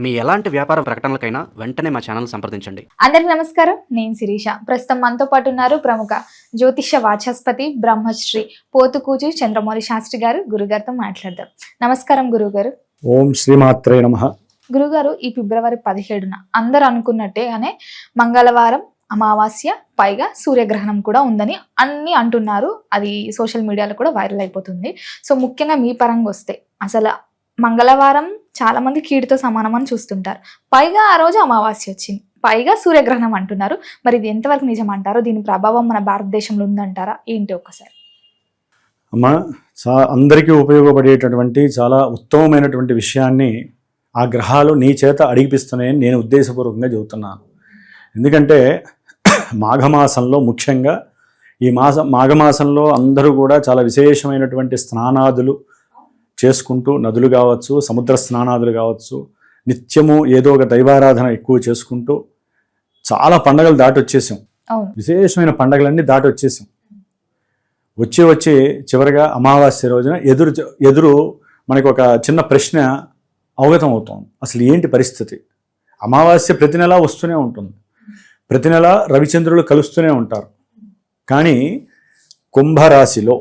మీ ఎలాంటి వ్యాపార ప్రకటనలకైనా వెంటనే మా ఛానల్ సంప్రదించండి. అందరికి నమస్కారం, నేను శిరీష. ప్రస్తుతం మనతో పాటు ఉన్నారు ప్రముఖ జ్యోతిష్య వాచస్పతి బ్రహ్మశ్రీ పోతుకూచి చంద్రమౌళి శాస్త్రి గారు. గురుగారితో మాట్లాడదాం. నమస్కారం గురుగారు. ఓం శ్రీమాత్రే నమః. గురుగారు, ఈ ఫిబ్రవరి 17న అందరు అనుకున్నట్టేగానే మంగళవారం అమావాస్య, పైగా సూర్యగ్రహణం కూడా ఉందని అన్ని అంటున్నారు. అది సోషల్ మీడియాలో కూడా వైరల్ అయిపోతుంది. సో ముఖ్యంగా మీ పరంగా వస్తే అసలు మంగళవారం చాలా మంది కీడుతో సమానం అని చూస్తుంటారు. పైగా ఆ రోజు అమావాస్య వచ్చింది, పైగా సూర్యగ్రహణం అంటున్నారు. మరి ఇది ఎంతవరకు నిజం అంటారు? దీని ప్రభావం మన భారతదేశంలో ఉందంటారా? ఏంటి ఒక్కసారి? అమ్మ, అందరికీ ఉపయోగపడేటటువంటి చాలా ఉత్తమమైనటువంటి విషయాన్ని ఆ గ్రహాలు నీ చేత అడిగిపిస్తున్నాయని నేను ఉద్దేశపూర్వకంగా చెబుతున్నాను. ఎందుకంటే మాఘమాసంలో ముఖ్యంగా ఈ మాఘమాసంలో అందరూ కూడా చాలా విశేషమైనటువంటి స్నానాదులు చేసుకుంటూ, నదులు కావచ్చు, సముద్ర స్నానాదులు కావచ్చు, నిత్యము ఏదో ఒక దైవారాధన ఎక్కువ చేసుకుంటూ చాలా పండగలు దాటి వచ్చేసాం. విశేషమైన పండగలన్నీ దాటి వచ్చేసాం. వచ్చి చివరిగా అమావాస్య రోజున ఎదురు మనకు ఒక చిన్న ప్రశ్న అవగతం అవుతుంది. అసలు ఏంటి పరిస్థితి? అమావాస్య ప్రతి నెలా వస్తూనే ఉంటుంది, ప్రతి నెల రవిచంద్రులు కలుస్తూనే ఉంటారు. కానీ కుంభరాశిలో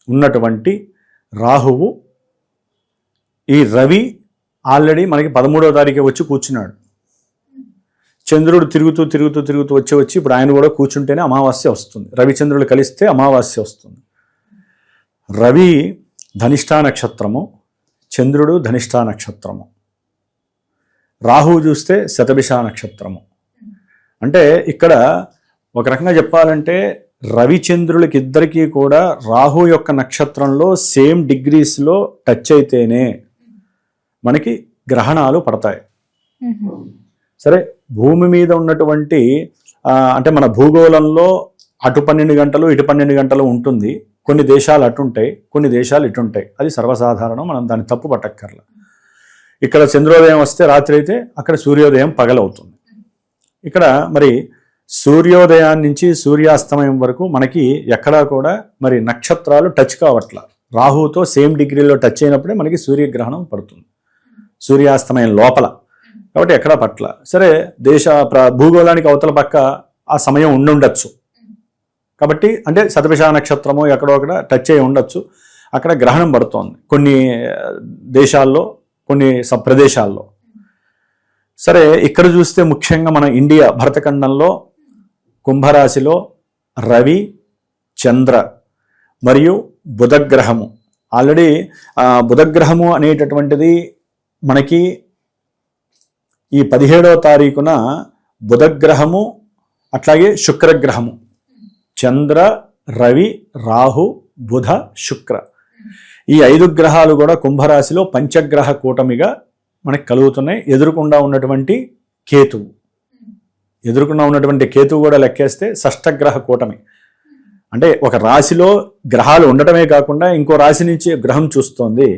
ఉన్నటువంటి రాహువు, ఈ రవి ఆల్రెడీ మనకి 13వ తారీఖు వచ్చి కూర్చున్నాడు. చంద్రుడు తిరుగుతూ వచ్చి ఇప్పుడు ఆయన కూడా కూర్చుంటేనే అమావాస్య వస్తుంది. రవిచంద్రులు కలిస్తే అమావాస్య వస్తుంది. రవి ధనిష్టా నక్షత్రము, చంద్రుడు ధనిష్టా నక్షత్రము, రాహువు చూస్తే శతభిష నక్షత్రము. అంటే ఇక్కడ ఒక రకంగా చెప్పాలంటే రవిచంద్రులకి ఇద్దరికీ కూడా రాహు యొక్క నక్షత్రంలో సేమ్ డిగ్రీస్లో టచ్ అయితేనే మనకి గ్రహణాలు పడతాయి. సరే, భూమి మీద ఉన్నటువంటి అంటే మన భూగోళంలో అటు 12 గంటలు ఇటు 12 గంటలు ఉంటుంది. కొన్ని దేశాలు అటుంటాయి, కొన్ని దేశాలు ఇటుంటాయి. అది సర్వసాధారణం, మనం దాన్ని తప్పు పట్టక్కర్లా. ఇక్కడ చంద్రోదయం వస్తే రాత్రి అయితే అక్కడ సూర్యోదయం పగలవుతుంది. ఇక్కడ మరి సూర్యోదయాన్ని నుంచి సూర్యాస్తమయం వరకు మనకి ఎక్కడా కూడా మరి నక్షత్రాలు టచ్ కావట్లా. రాహుతో సేమ్ డిగ్రీలో టచ్ అయినప్పుడే మనకి సూర్యగ్రహణం పడుతుంది, సూర్యాస్తమయం లోపల. కాబట్టి ఎక్కడా పట్ల. సరే, భూగోళానికి అవతల పక్క ఆ సమయం ఉండుండొచ్చు. కాబట్టి అంటే శతభిష నక్షత్రము ఎక్కడో అక్కడ టచ్ అయి ఉండొచ్చు, అక్కడ గ్రహణం పడుతోంది కొన్ని దేశాల్లో, కొన్ని ప్రదేశాల్లో. సరే, ఇక్కడ చూస్తే ముఖ్యంగా మన ఇండియా భరతఖండంలో కుంభరాశిలో రవి, చంద్ర మరియు బుధగ్రహము. ఆల్రెడీ బుధగ్రహము అనేటటువంటిది మనకి ఈ 17వ తారీఖున బుధగ్రహము, అట్లాగే శుక్రగ్రహము, చంద్ర, రవి, రాహు, బుధ, శుక్ర, ఈ 5 గ్రహాలు కూడా కుంభరాశిలో పంచగ్రహ కూటమిగా మనకు కలుగుతున్నాయి. ఎదురుకుండా ఉన్నటువంటి కేతువు కూడా లెక్కేస్తే షష్టగ్రహ కూటమి. అంటే ఒక రాశిలో గ్రహాలు ఉండటమే కాకుండా ఇంకో రాశి నుంచి గ్రహం చూస్తోంది.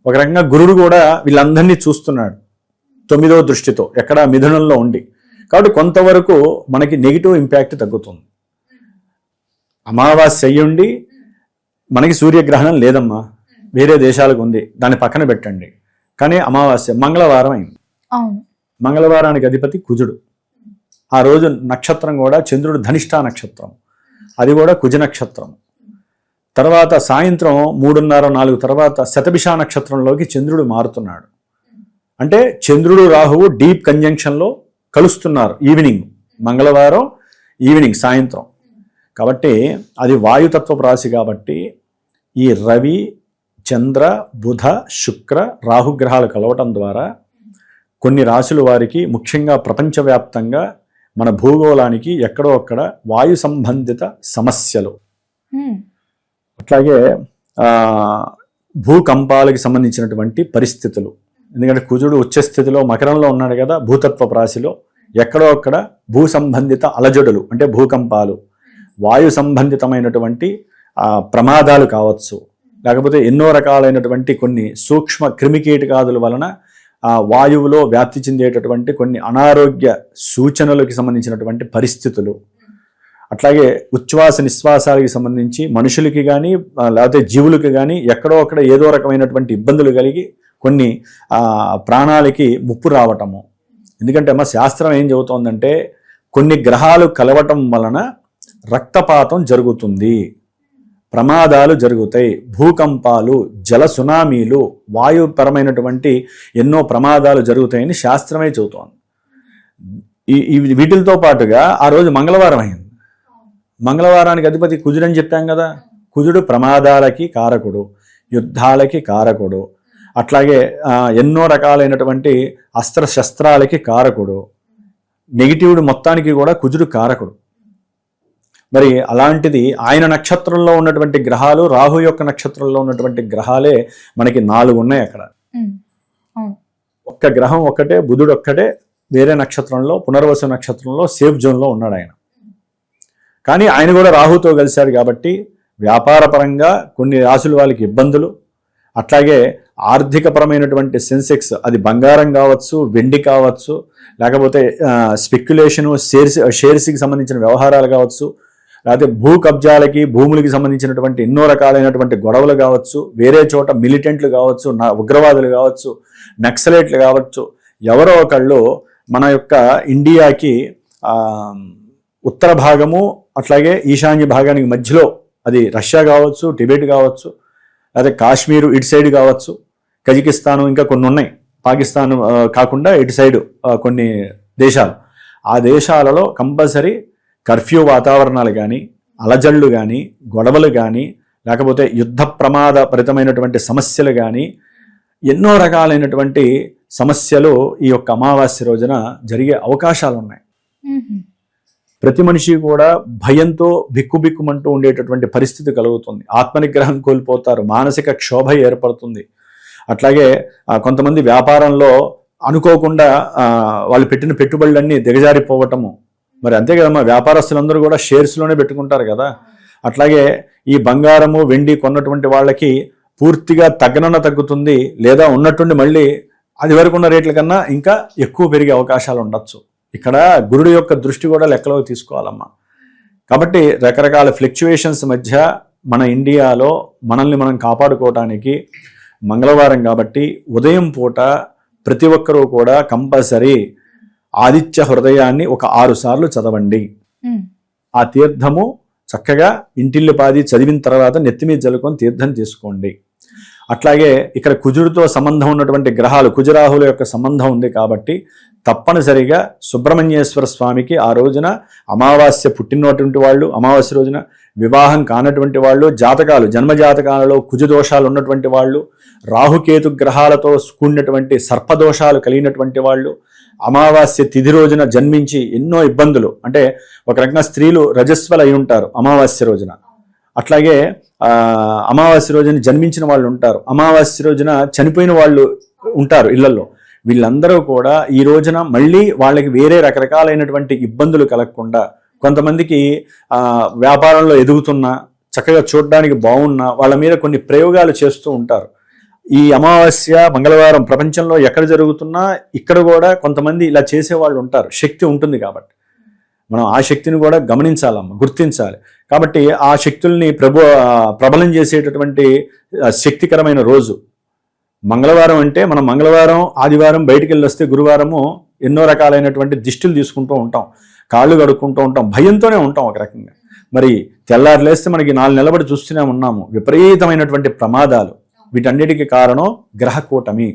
ఒక రకంగా గురుడు కూడా వీళ్ళందరినీ చూస్తున్నాడు 9వ దృష్టితో, ఎక్కడ మిథునంలో ఉండి. కాబట్టి కొంతవరకు మనకి నెగిటివ్ ఇంపాక్ట్ తగ్గుతుంది. అమావాస్య అయ్యుండి మనకి సూర్యగ్రహణం లేదమ్మా, వేరే దేశాలకు ఉంది, దాన్ని పక్కన పెట్టండి. కానీ అమావాస్య మంగళవారం అయింది. మంగళవారానికి అధిపతి కుజుడు. ఆ రోజు నక్షత్రం కూడా చంద్రుడు ధనిష్టా నక్షత్రం, అది కూడా కుజ నక్షత్రం. తర్వాత సాయంత్రం 3:30-4 తర్వాత శతభిష నక్షత్రంలోకి చంద్రుడు మారుతున్నాడు. అంటే చంద్రుడు రాహువు డీప్ కంజంక్షన్లో కలుస్తున్నారు ఈవినింగ్, మంగళవారం ఈవినింగ్ సాయంత్రం. కాబట్టి అది వాయుతత్వపు రాశి. కాబట్టి ఈ రవి, చంద్ర, బుధ, శుక్ర, రాహుగ్రహాలు కలవటం ద్వారా కొన్ని రాశుల వారికి, ముఖ్యంగా ప్రపంచవ్యాప్తంగా మన భూగోళానికి ఎక్కడో అక్కడ వాయు సంబంధిత సమస్యలు, అట్లాగే భూకంపాలకి సంబంధించినటువంటి పరిస్థితులు. ఎందుకంటే కుజుడు ఉచ్చస్థితిలో మకరంలో ఉన్నాడు కదా, భూతత్వ రాశిలో ఎక్కడో అక్కడ భూ సంబంధిత అలజడులు, అంటే భూకంపాలు, వాయు సంబంధితమైనటువంటి ప్రమాదాలు కావచ్చు, లేకపోతే ఎన్నో రకాలైనటువంటి కొన్ని సూక్ష్మ క్రిమికీటకాదుల వలన వాయువులో వ్యాప్తి చెందేటటువంటి కొన్ని అనారోగ్య సూచనలకు సంబంధించినటువంటి పరిస్థితులు, అట్లాగే ఉచ్ఛ్వాస నిశ్వాసాలకి సంబంధించి మనుషులకి కానీ లేకపోతే జీవులకి కానీ ఎక్కడో అక్కడ ఏదో రకమైనటువంటి ఇబ్బందులు కలిగి కొన్ని ప్రాణాలకి ముప్పు రావటము. ఎందుకంటే అమ్మ శాస్త్రం ఏం చెబుతోందంటే కొన్ని గ్రహాలు కలవటం వలన రక్తపాతం జరుగుతుంది, ప్రమాదాలు జరుగుతాయి, భూకంపాలు, జల సునామీలు, వాయుపరమైనటువంటి ఎన్నో ప్రమాదాలు జరుగుతాయని శాస్త్రమే చెబుతోంది. వీటితో పాటుగా ఆ రోజు మంగళవారం అయింది. మంగళవారానికి అధిపతి కుజుడని చెప్పాం కదా. కుజుడు ప్రమాదాలకి కారకుడు, యుద్ధాలకి కారకుడు, అట్లాగే ఎన్నో రకాలైనటువంటి అస్త్రశస్త్రాలకి కారకుడు. నెగిటివ్డ్ మొత్తానికి కూడా కుజుడు కారకుడు. మరి అలాంటిది ఆయన నక్షత్రంలో ఉన్నటువంటి గ్రహాలు, రాహు యొక్క నక్షత్రంలో ఉన్నటువంటి గ్రహాలే మనకి 4 ఉన్నాయి అక్కడ. ఒక్క గ్రహం ఒక్కటే, బుధుడు ఒక్కటే వేరే నక్షత్రంలో, పునర్వసు నక్షత్రంలో సేఫ్ జోన్లో ఉన్నాడు ఆయన. కానీ ఆయన కూడా రాహుతో కలిశాడు కాబట్టి వ్యాపారపరంగా కొన్ని రాశుల వాళ్ళకి ఇబ్బందులు, అట్లాగే ఆర్థికపరమైనటువంటి సెన్సెక్స్, అది బంగారం కావచ్చు, వెండి కావచ్చు, లేకపోతే స్పెక్యులేషను, షేర్స్కి సంబంధించిన వ్యవహారాలు కావచ్చు, లేకపోతే భూ కబ్జాలకి, భూములకి సంబంధించినటువంటి ఎన్నో రకాలైనటువంటి గొడవలు కావచ్చు, వేరే చోట మిలిటెంట్లు కావచ్చు, ఉగ్రవాదులు కావచ్చు, నక్సలైట్లు కావచ్చు, ఎవరో ఒకళ్ళు మన యొక్క ఇండియాకి ఉత్తర భాగము అట్లాగే ఈశాన్య భాగానికి మధ్యలో, అది రష్యా కావచ్చు, టిబెట్ కావచ్చు, లేకపోతే కాశ్మీరు ఇటు సైడ్ కావచ్చు, కజకిస్తాను, ఇంకా కొన్ని ఉన్నాయి, పాకిస్తాన్ కాకుండా ఇటు సైడు కొన్ని దేశాలు. ఆ దేశాలలో కంపల్సరీ కర్ఫ్యూ వాతావరణాలు కానీ, అలజళ్ళు కానీ, గొడవలు కానీ, లేకపోతే యుద్ధ ప్రమాదభరితమైనటువంటి సమస్యలు కానీ, ఎన్నో రకాలైనటువంటి సమస్యలు ఈ యొక్క అమావాస్య రోజున జరిగే అవకాశాలు ఉన్నాయి. ప్రతి మనిషి కూడా భయంతో బిక్కుబిక్కుమంటూ ఉండేటటువంటి పరిస్థితి కలుగుతుంది. ఆత్మనిగ్రహం కోల్పోతారు, మానసిక క్షోభ ఏర్పడుతుంది. అట్లాగే కొంతమంది వ్యాపారంలో అనుకోకుండా వాళ్ళు పెట్టిన పెట్టుబడులన్నీ దిగజారిపోవటము. మరి అంతే కదమ్మా, వ్యాపారస్తులందరూ కూడా షేర్స్లోనే పెట్టుకుంటారు కదా. అట్లాగే ఈ బంగారము, వెండి కొన్నటువంటి వాళ్ళకి పూర్తిగా తగ్గుతుంది, లేదా ఉన్నట్టుండి మళ్ళీ అది వరకు ఉన్న రేట్ల కన్నా ఇంకా ఎక్కువ పెరిగే అవకాశాలు ఉండొచ్చు. ఇక్కడ గురుడు యొక్క దృష్టి కూడా లెక్కలోకి తీసుకోవాలమ్మా. కాబట్టి రకరకాల ఫ్లక్చువేషన్స్ మధ్య మన ఇండియాలో మనల్ని మనం కాపాడుకోవటానికి మంగళవారం కాబట్టి ఉదయం పూట ప్రతి ఒక్కరూ కూడా కంపల్సరీ ఆదిత్య హృదయాన్ని ఒక 6 సార్లు చదవండి. ఆ తీర్థము చక్కగా ఇంటిల్లిపాది చదివిన తర్వాత నెత్తిమీద జల్లుకొని తీర్థం తీసుకోండి. అట్లాగే ఇక్కడ కుజుడితో సంబంధం ఉన్నటువంటి గ్రహాలు, కుజరాహుల యొక్క సంబంధం ఉంది కాబట్టి తప్పనిసరిగా సుబ్రహ్మణ్యేశ్వర స్వామికి ఆ రోజున అమావాస్య పుట్టినటువంటి వాళ్ళు, అమావాస్య రోజున వివాహం కానటువంటి వాళ్ళు, జాతకాలు జన్మజాతకాలలో కుజదోషాలు ఉన్నటువంటి వాళ్ళు, రాహుకేతు గ్రహాలతో కూడినటువంటి సర్పదోషాలు కలిగినటువంటి వాళ్ళు, అమావాస్య తిథి రోజున జన్మించి ఎన్నో ఇబ్బందులు, అంటే ఒక రకంగా స్త్రీలు రజస్వలు అయి ఉంటారు అమావాస్య రోజున. అట్లాగే అమావాస్య రోజున జన్మించిన వాళ్ళు ఉంటారు, అమావాస్య రోజున చనిపోయిన వాళ్ళు ఉంటారు ఇళ్లలో. వీళ్ళందరూ కూడా ఈ రోజున మళ్ళీ వాళ్ళకి వేరే రకరకాలైనటువంటి ఇబ్బందులు కలగకుండా, కొంతమందికి వ్యాపారంలో ఎదుగుతున్నా, చక్కగా చూడడానికి బాగున్నా వాళ్ళ మీద కొన్ని ప్రయోగాలు చేస్తూ ఉంటారు. ఈ అమావాస్య మంగళవారం ప్రపంచంలో ఎక్కడ జరుగుతున్నా ఇక్కడ కూడా కొంతమంది ఇలా చేసేవాళ్ళు ఉంటారు. శక్తి ఉంటుంది కాబట్టి మనం ఆ శక్తిని కూడా గమనించాలమ్మ, గుర్తించాలి. కాబట్టి ఆ శక్తుల్ని ప్రబలం చేసేటటువంటి శక్తికరమైన రోజు మంగళవారం. అంటే మనం మంగళవారం, ఆదివారం బయటికి వెళ్ళి వస్తే గురువారము ఎన్నో రకాలైనటువంటి దిష్టిలు తీసుకుంటూ ఉంటాం, కాళ్ళు కడుక్కుంటూ ఉంటాం, భయంతోనే ఉంటాం ఒక రకంగా. మరి తెల్లారు లేస్తే మనకి 4 నెలల బట్టి చూస్తూనే ఉన్నాము విపరీతమైనటువంటి ప్రమాదాలు. వీటన్నిటికీ కారణం గ్రహకూటమి.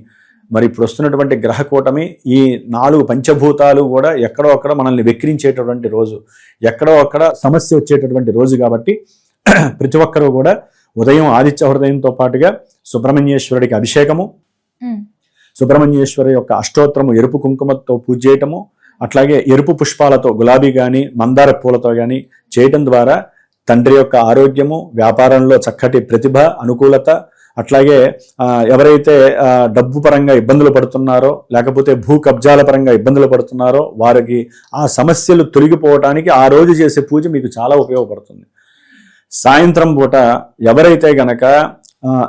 మరి ఇప్పుడు వస్తున్నటువంటి గ్రహకూటమి ఈ 4 పంచభూతాలు కూడా ఎక్కడో అక్కడ మనల్ని వెక్కిరించేటటువంటి రోజు, ఎక్కడో అక్కడ సమస్య వచ్చేటటువంటి రోజు. కాబట్టి ప్రతి ఒక్కరూ కూడా ఉదయం ఆదిత్య హృదయంతో పాటుగా సుబ్రహ్మణ్యేశ్వరుడికి అభిషేకము, సుబ్రహ్మణ్యేశ్వరి యొక్క అష్టోత్తరము ఎరుపు కుంకుమతో పూజ చేయటము, అట్లాగే ఎరుపు పుష్పాలతో, గులాబీ కానీ మందార పూలతో కానీ చేయటం ద్వారా తండ్రి యొక్క ఆరోగ్యము, వ్యాపారంలో చక్కటి ప్రతిభ, అనుకూలత, అట్లాగే ఎవరైతే డబ్బు పరంగా ఇబ్బందులు పడుతున్నారో, లేకపోతే భూ కబ్జాల పరంగా ఇబ్బందులు పడుతున్నారో వారికి ఆ సమస్యలు తొలగిపోవటానికి ఆ రోజు చేసే పూజ మీకు చాలా ఉపయోగపడుతుంది. సాయంత్రం పూట ఎవరైతే గనక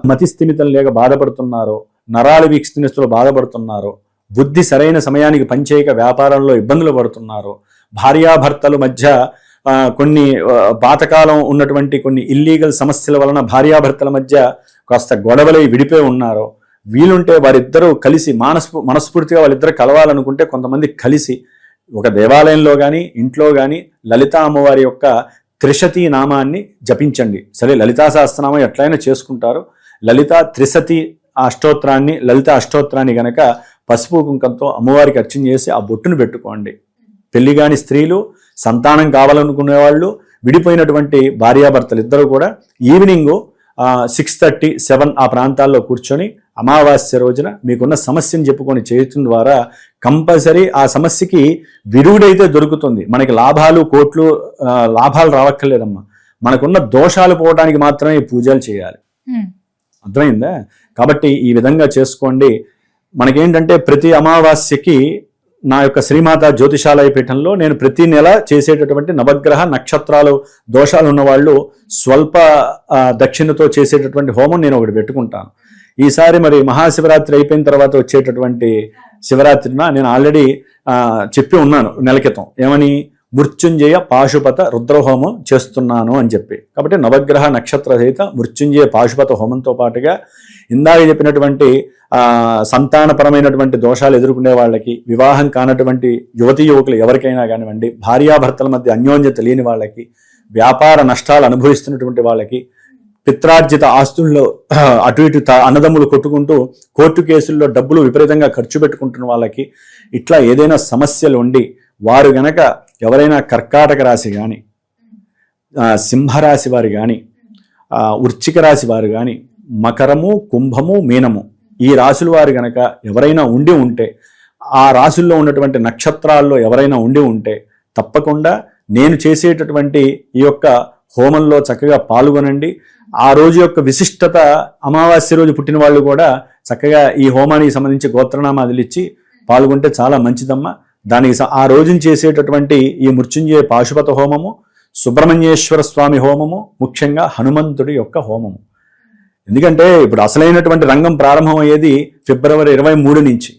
మతిస్థిమితం లేక బాధపడుతున్నారో, నరాల వీక్షణిస్తులు బాధపడుతున్నారో, బుద్ధి సరైన సమయానికి పనిచేయక వ్యాపారంలో ఇబ్బందులు పడుతున్నారో, భార్యాభర్తల మధ్య కొన్ని పాతకాలం ఉన్నటువంటి కొన్ని ఇల్లీగల్ సమస్యల వలన భార్యాభర్తల మధ్య కాస్త గొడవలై విడిపోయి ఉన్నారో, వీలుంటే వారిద్దరూ కలిసి మనస్ఫూర్తిగా వాళ్ళిద్దరు కలవాలనుకుంటే కొంతమంది కలిసి ఒక దేవాలయంలో కానీ ఇంట్లో కానీ లలితా అమ్మవారి యొక్క త్రిశతి నామాన్ని జపించండి. సరే, లలితా సహస్రనామం ఎట్లయినా చేసుకుంటారు. లలితా త్రిశతి లలిత అష్టోత్తరాన్ని గనక పసుపు కుంకంతో అమ్మవారికి అర్చన చేసి ఆ బొట్టును పెట్టుకోండి. పెళ్లి కాని స్త్రీలు, సంతానం కావాలనుకునే వాళ్ళు, విడిపోయినటువంటి భార్యాభర్తలు ఇద్దరు కూడా ఈవినింగ్ 6:30, 7 ఆ ప్రాంతాల్లో కూర్చొని అమావాస్య రోజున మీకున్న సమస్యను చెప్పుకొని చేయటం ద్వారా కంపల్సరీ ఆ సమస్యకి విరుగుడైతే దొరుకుతుంది. మనకి కోట్లు లాభాలు రావక్కర్లేదమ్మా. మనకున్న దోషాలు పోవడానికి మాత్రమే ఈ పూజలు చేయాలి. అర్థమైందా? కాబట్టి ఈ విధంగా చేసుకోండి. మనకేంటంటే ప్రతి అమావాస్యకి నా యొక్క శ్రీమాత జ్యోతిషాలయ పీఠంలో నేను ప్రతి నెల చేసేటటువంటి నవగ్రహ నక్షత్రాలు దోషాలు ఉన్నవాళ్ళు స్వల్ప దక్షిణతో చేసేటటువంటి హోమం నేను ఒకటి పెట్టుకుంటాను. ఈసారి మరి మహాశివరాత్రి అయిపోయిన తర్వాత వచ్చేటటువంటి శివరాత్రిన నేను ఆల్రెడీ చెప్పి ఉన్నాను నెల క్రితం. ఏమని? మృత్యుంజయ పాశుపత రుద్రహోమం చేస్తున్నాను అని చెప్పి. కాబట్టి నవగ్రహ నక్షత్ర సహిత మృత్యుంజయ పాశుపత హోమంతో పాటుగా ఇందాక చెప్పినటువంటి సంతానపరమైనటువంటి దోషాలు ఎదుర్కొనే వాళ్ళకి, వివాహం కానటువంటి యువతీ యువకులు ఎవరికైనా కానివ్వండి, భార్యాభర్తల మధ్య అన్యోన్యత లేని వాళ్ళకి, వ్యాపార నష్టాలు అనుభవిస్తున్నటువంటి వాళ్ళకి, పిత్రార్జిత ఆస్తుల్లో అటు ఇటు అన్నదమ్ములు కొట్టుకుంటూ కోర్టు కేసుల్లో డబ్బులు విపరీతంగా ఖర్చు పెట్టుకుంటున్న వాళ్ళకి, ఇట్లా ఏదైనా సమస్యలు ఉండి వారు గనక ఎవరైనా కర్కాటక రాశి కానీ, సింహరాశి వారు కానీ, వృశ్చిక రాశి వారు కానీ, మకరము, కుంభము, మీనము ఈ రాశుల వారు గనక ఎవరైనా ఉండి ఉంటే, ఆ రాశుల్లో ఉన్నటువంటి నక్షత్రాల్లో ఎవరైనా ఉండి ఉంటే తప్పకుండా నేను చేసేటటువంటి ఈ యొక్క హోమంలో చక్కగా పాల్గొనండి. ఆ రోజు యొక్క విశిష్టత, అమావాస్య రోజు పుట్టిన వాళ్ళు కూడా చక్కగా ఈ హోమానికి సంబంధించి గోత్రనామాదులు ఇచ్చి పాల్గొంటే చాలా మంచిదమ్మా. దానికి ఆ రోజున చేసేటటువంటి ఈ మృత్యుంజయ పాశుపత హోమము, సుబ్రహ్మణ్యేశ్వర స్వామి హోమము, ముఖ్యంగా హనుమంతుడి యొక్క హోమము. ఎందుకంటే ఇప్పుడు అసలైనటువంటి రంగం ప్రారంభమయ్యేది ఫిబ్రవరి 23 నుంచి.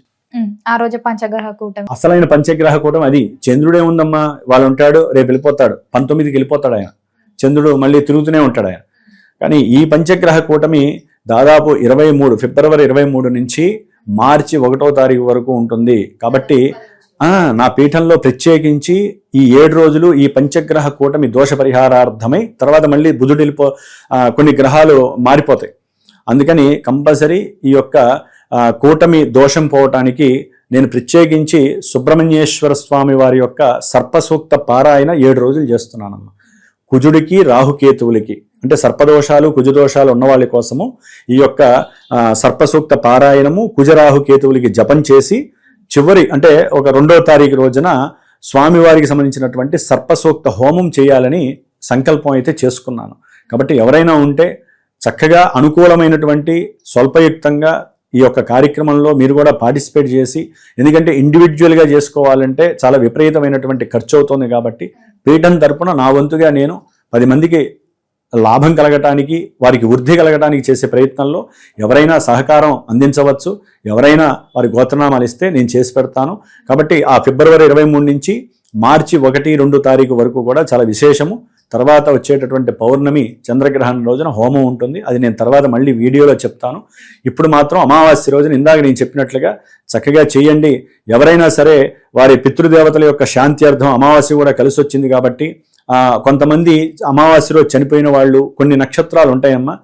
ఆ రోజు పంచగ్రహ కూటమి, అసలైన పంచగ్రహ కూటమి అది. చంద్రుడే ఉందమ్మా, వాళ్ళు ఉంటాడు, రేపు వెళ్ళిపోతాడు, 19కి వెళ్ళిపోతాడు ఆయన. చంద్రుడు మళ్ళీ తిరుగుతూనే ఉంటాడు ఆయన. కానీ ఈ పంచగ్రహ కూటమి దాదాపు ఫిబ్రవరి 23 నుంచి మార్చి 1వ తారీఖు వరకు ఉంటుంది. కాబట్టి నా పీఠంలో ప్రత్యేకించి ఈ 7 రోజులు ఈ పంచగ్రహ కూటమి దోష పరిహారార్థమై, తర్వాత మళ్ళీ బుధుడు కొన్ని గ్రహాలు మారిపోతాయి. అందుకని కంపల్సరీ ఈ యొక్క కూటమి దోషం పోవటానికి నేను ప్రత్యేకించి సుబ్రహ్మణ్యేశ్వర స్వామి వారి యొక్క సర్పసూక్త పారాయణ 7 రోజులు చేస్తున్నానమ్మా. కుజుడికి, రాహుకేతువులకి, అంటే సర్పదోషాలు, కుజదోషాలు ఉన్న వాళ్ళ కోసము ఈ యొక్క సర్పసూక్త పారాయణము, కుజరాహుకేతువులకి జపం చేసి చివరి అంటే ఒక 2వ తారీఖు రోజున స్వామివారికి సంబంధించినటువంటి సర్పసూక్త హోమం చేయాలని సంకల్పం అయితే చేసుకున్నాను. కాబట్టి ఎవరైనా ఉంటే చక్కగా అనుకూలమైనటువంటి స్వల్పయుక్తంగా ఈ యొక్క కార్యక్రమంలో మీరు కూడా పార్టిసిపేట్ చేసి, ఎందుకంటే ఇండివిజువల్గా చేసుకోవాలంటే చాలా విపరీతమైనటువంటి ఖర్చు అవుతుంది. కాబట్టి పీఠం తరపున నా వంతుగా నేను 10 మందికి లాభం కలగటానికి, వారికి వృద్ధి కలగటానికి చేసే ప్రయత్నంలో ఎవరైనా సహకారం అందించవచ్చు. ఎవరైనా వారి గోత్రనామాలు ఇస్తే నేను చేసి పెడతాను. కాబట్టి ఆ ఫిబ్రవరి 23 నుంచి మార్చి 1, 2 తారీఖు వరకు కూడా చాలా విశేషము. తర్వాత వచ్చేటటువంటి పౌర్ణమి చంద్రగ్రహణం రోజున హోమం ఉంటుంది. అది నేను తర్వాత మళ్ళీ వీడియోలో చెప్తాను. ఇప్పుడు మాత్రం అమావాస్య రోజున ఇందాక నేను చెప్పినట్లుగా చక్కగా చేయండి. ఎవరైనా సరే వారి పితృదేవతల యొక్క శాంతి అర్థం అమావాస్య కూడా కలిసి వచ్చింది. కాబట్టి కొంతమంది అమావాస్యలో చనిపోయిన వాళ్ళు, కొన్ని నక్షత్రాలు ఉంటాయమ్మా,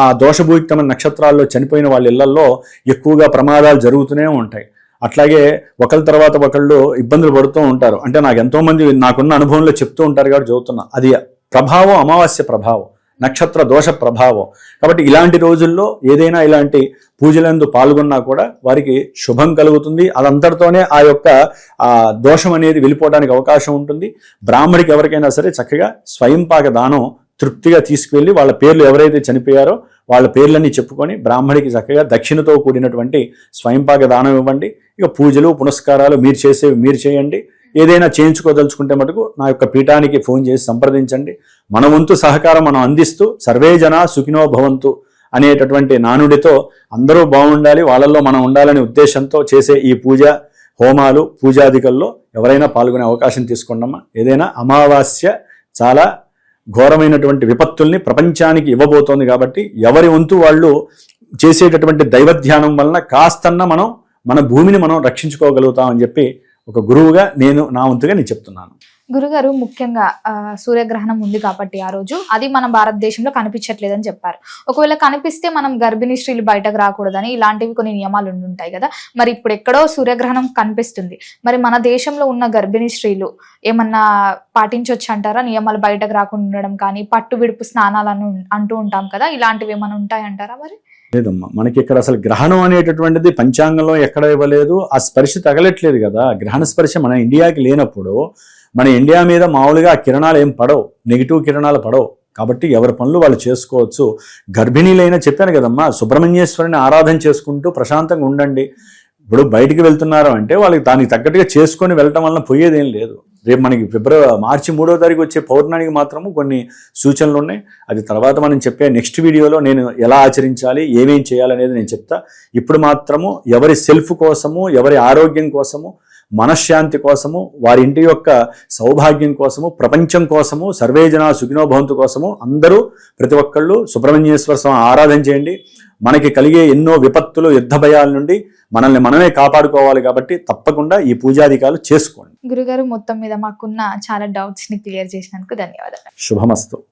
ఆ దోషభూయితమైన నక్షత్రాల్లో చనిపోయిన వాళ్ళ ఇళ్లలో ఎక్కువగా ప్రమాదాలు జరుగుతూనే ఉంటాయి. అట్లాగే ఒకరి తర్వాత ఒకళ్ళు ఇబ్బందులు పడుతూ ఉంటారు. అంటే నాకు ఎంతోమంది నాకున్న అనుభవంలో చెప్తూ ఉంటారు కాబట్టి చదువుతున్నా. అది ప్రభావం, అమావాస్య ప్రభావం, నక్షత్ర దోష ప్రభావం. కాబట్టి ఇలాంటి రోజుల్లో ఏదైనా ఇలాంటి పూజలందు పాల్గొన్నా కూడా వారికి శుభం కలుగుతుంది. అదంతటితోనే ఆ యొక్క దోషం అనేది వెళ్ళిపోవడానికి అవకాశం ఉంటుంది. బ్రాహ్మడికి ఎవరికైనా సరే చక్కగా స్వయంపాక దానం తృప్తిగా తీసుకువెళ్ళి వాళ్ళ పేర్లు ఎవరైతే చనిపోయారో వాళ్ళ పేర్లన్నీ చెప్పుకొని బ్రాహ్మడికి చక్కగా దక్షిణతో కూడినటువంటి స్వయంపాక దానం ఇవ్వండి. ఇక పూజలు పునస్కారాలు మీరు చేయండి. ఏదైనా చేయించుకోదలుచుకుంటే మటుకు నా యొక్క పీఠానికి ఫోన్ చేసి సంప్రదించండి. మన వంతు సహకారం మనం అందిస్తూ సర్వే జనా సుఖినో భవంతు అనేటటువంటి నానుడితో అందరూ బాగుండాలి, వాళ్ళల్లో మనం ఉండాలనే ఉద్దేశంతో చేసే ఈ పూజ హోమాలు పూజాదికల్లో ఎవరైనా పాల్గొనే అవకాశం తీసుకోండమ్మా. ఏదైనా అమావాస్య చాలా ఘోరమైనటువంటి విపత్తుల్ని ప్రపంచానికి ఇవ్వబోతోంది. కాబట్టి ఎవరి వంతు వాళ్ళు చేసేటటువంటి దైవధ్యానం వలన కాస్తన్నా మనం మన భూమిని మనం రక్షించుకోగలుగుతాం అని చెప్పి ఒక గురువుగా నా వంతుగా నేను చెప్తున్నాను. గురుగారు, ముఖ్యంగా సూర్యగ్రహణం ఉంది కాబట్టి ఆ రోజు అది మన భారతదేశంలో కనిపించట్లేదని చెప్పారు. ఒకవేళ కనిపిస్తే మనం గర్భిణీ స్త్రీలు బయటకు రాకూడదని ఇలాంటివి కొన్ని నియమాలు ఉంటాయి కదా. మరి ఇప్పుడు ఎక్కడో సూర్యగ్రహణం కనిపిస్తుంది, మరి మన దేశంలో ఉన్న గర్భిణీ స్త్రీలు ఏమన్నా పాటించవచ్చు అంటారా? నియమాలు బయటకు రాకుండా ఉండడం కానీ, పట్టు విడుపు స్నానాలను అంటూ ఉంటాం కదా, ఇలాంటివి ఏమైనా ఉంటాయంటారా? మరి లేదమ్మా, మనకి ఇక్కడ అసలు గ్రహణం అనేటటువంటిది పంచాంగంలో ఎక్కడ ఇవ్వలేదు. ఆ స్పర్శ తగలట్లేదు కదా. గ్రహణ స్పర్శ మన ఇండియాకి లేనప్పుడు మన ఇండియా మీద మామూలుగా ఆ కిరణాలు ఏం పడవు, నెగిటివ్ కిరణాలు పడవు. కాబట్టి ఎవరి పనులు వాళ్ళు చేసుకోవచ్చు. గర్భిణీలైనా చెప్పాను కదమ్మా, సుబ్రహ్మణ్యేశ్వరుని ఆరాధన చేసుకుంటూ ప్రశాంతంగా ఉండండి. ఇప్పుడు బయటికి వెళ్తున్నారు అంటే వాళ్ళకి దానికి తగ్గట్టుగా చేసుకొని వెళ్ళటం వలన పోయేదేం లేదు. రేపు మనకి మార్చి 3వ తారీఖు వచ్చే పౌర్ణమికి మాత్రము కొన్ని సూచనలు ఉన్నాయి. అది తర్వాత మనం చెప్పే నెక్స్ట్ వీడియోలో నేను ఎలా ఆచరించాలి, ఏమేం చేయాలనేది నేను చెప్తా. ఇప్పుడు మాత్రము ఎవరి సెల్ఫ్ కోసము, ఎవరి ఆరోగ్యం కోసము, మనశ్శాంతి కోసము, వారి ఇంటి యొక్క సౌభాగ్యం కోసము, ప్రపంచం కోసము, సర్వే జనా సుఖినో భవంతు కోసము అందరూ ప్రతి ఒక్కళ్ళు సుబ్రహ్మణ్యేశ్వర స్వామి ఆరాధన చేయండి. మనకి కలిగే ఎన్నో విపత్తులు, యుద్ధ భయాల నుండి మనల్ని మనమే కాపాడుకోవాలి. కాబట్టి తప్పకుండా ఈ పూజాధికాలు చేసుకోండి. గురుగారు, మొత్తం మీద మాకున్న చాలా డౌట్స్ ని క్లియర్ చేసినందుకు ధన్యవాదాలు. శుభమస్తు.